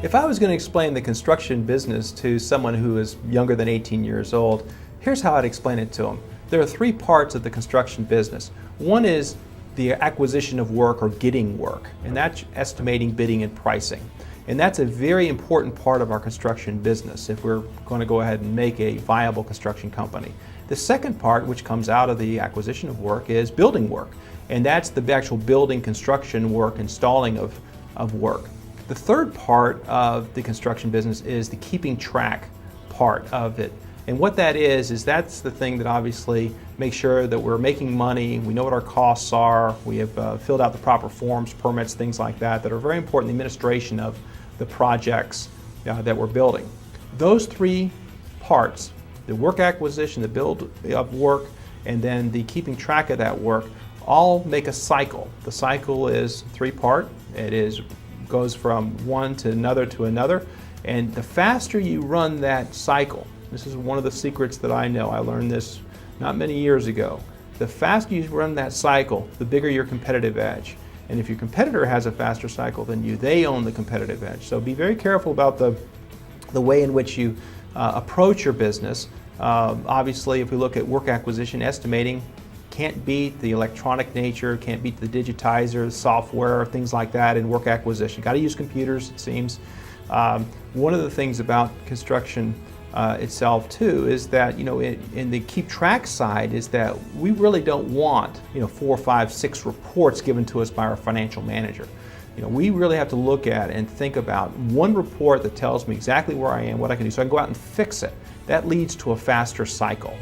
If I was going to explain the construction business to someone who is younger than 18 years old, here's how I'd explain it to them. There are three parts of the construction business. One is the acquisition of work or getting work, and that's estimating, bidding, and pricing. And that's a very important part of our construction business if we're going to go ahead and make a viable construction company. The second part, which comes out of the acquisition of work, is building work. And that's the actual building, construction work, installing of work. The third part of the construction business is the keeping track part of it. And what that is that's the thing that obviously makes sure that we're making money, we know what our costs are, we have filled out the proper forms, permits, things like that are very important in the administration of the projects that we're building. Those three parts, the work acquisition, the build of work, and then the keeping track of that work, all make a cycle. The cycle is three-part. It goes from one to another, and the faster you run that cycle, this is one of the secrets that I know, I learned this not many years ago, the faster you run that cycle, the bigger your competitive edge. And if your competitor has a faster cycle than you, they own the competitive edge. So be very careful about the way in which you approach your business. Obviously, if we look at work acquisition, estimating, can't beat the electronic nature, can't beat the digitizer, software, things like that in work acquisition. Got to use computers, it seems. One of the things about construction itself too is that, in the keep track side is that we really don't want 4, 5, 6 reports given to us by our financial manager. We really have to look at and think about one report that tells me exactly where I am, what I can do, so I can go out and fix it. That leads to a faster cycle.